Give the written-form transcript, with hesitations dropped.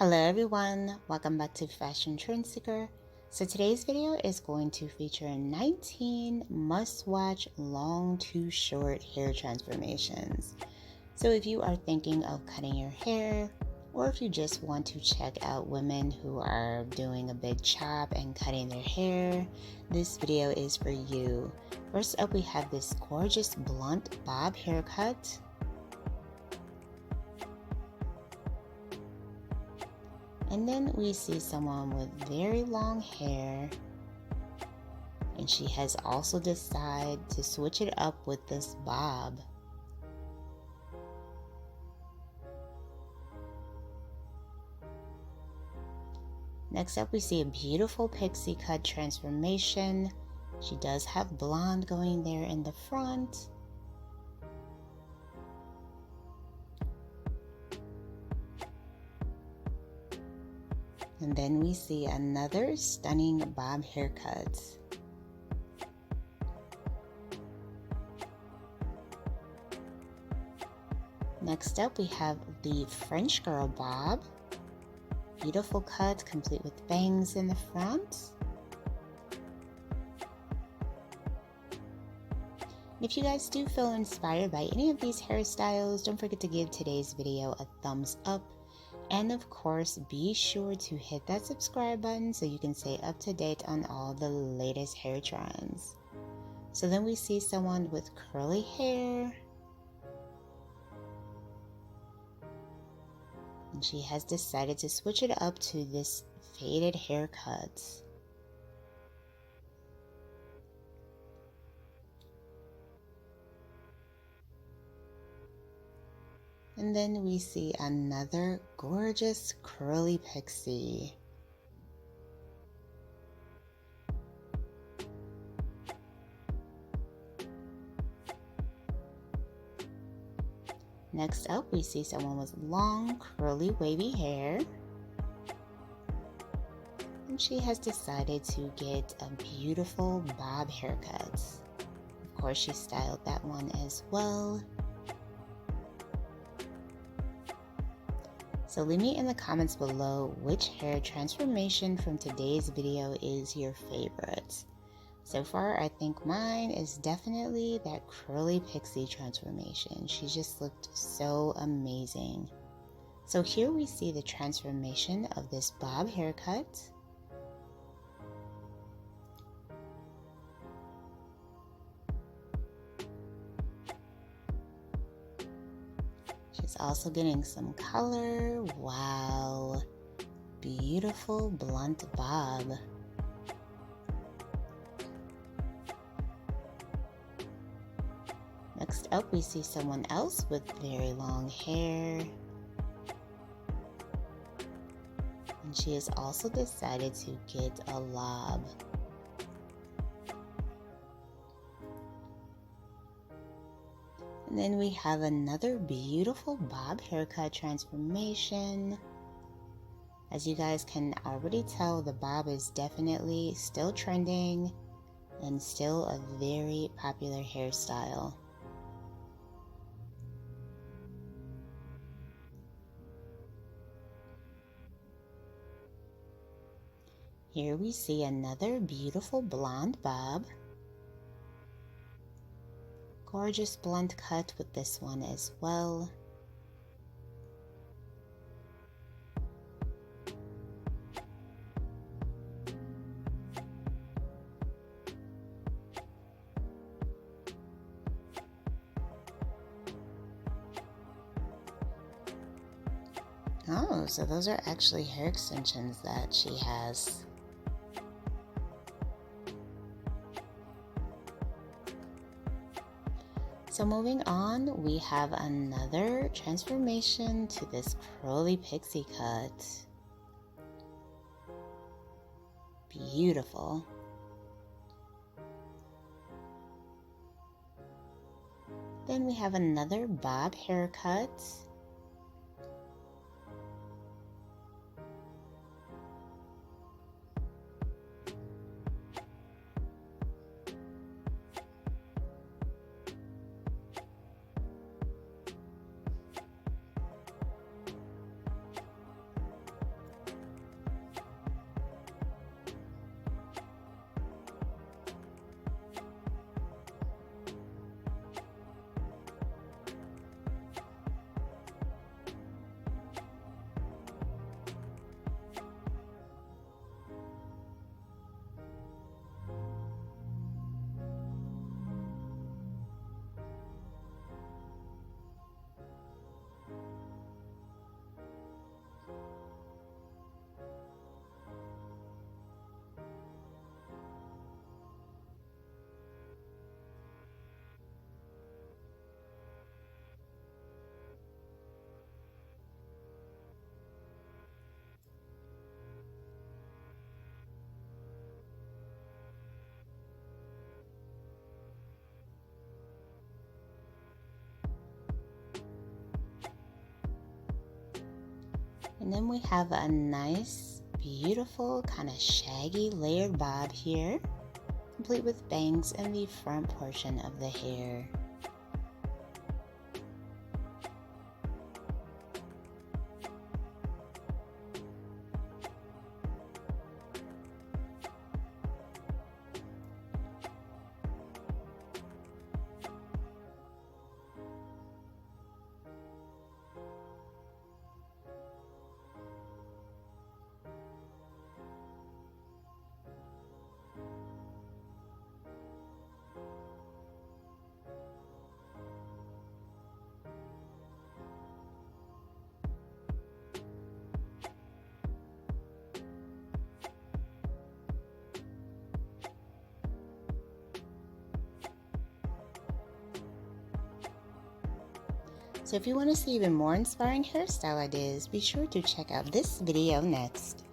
Hello everyone, welcome back to Fashion Trend Seeker. So today's video is going to feature 19 must-watch long to short hair transformations. So if you are thinking of cutting your hair, or if you just want to check out women who are doing a big chop and cutting their hair, this video is for you. First up, we have this gorgeous blunt bob haircut. And then we see someone with very long hair, and she has also decided to switch it up with this bob. Next up, we see a beautiful pixie cut transformation. She does have blonde going there in the front. And then we see another stunning bob haircut. Next up, we have the French girl bob. Beautiful cut, complete with bangs in the front. If you guys do feel inspired by any of these hairstyles, don't forget to give today's video a thumbs up. And of course, be sure to hit that subscribe button so you can stay up to date on all the latest hair trends. So then we see someone with curly hair. And she has decided to switch it up to this faded haircut. And then we see another gorgeous curly pixie. Next up, we see someone with long, curly, wavy hair. And she has decided to get a beautiful bob haircut. Of course, she styled that one as well. So leave me in the comments below which hair transformation from today's video is your favorite. So far, I think mine is definitely that curly pixie transformation. She just looked so amazing. So here we see the transformation of this bob haircut. She's also getting some color. Wow, beautiful blunt bob. Next up, we see someone else with very long hair. And she has also decided to get a lob. And then we have another beautiful bob haircut transformation. As you guys can already tell, the bob is definitely still trending and still a very popular hairstyle. Here we see another beautiful blonde bob. Gorgeous blunt cut with this one as well. Oh, so those are actually hair extensions that she has. So moving on, we have another transformation to this curly pixie cut. Beautiful. Then we have another bob haircut. And then we have a nice, beautiful, kind of shaggy layered bob here, complete with bangs in the front portion of the hair. So if you want to see even more inspiring hairstyle ideas, be sure to check out this video next.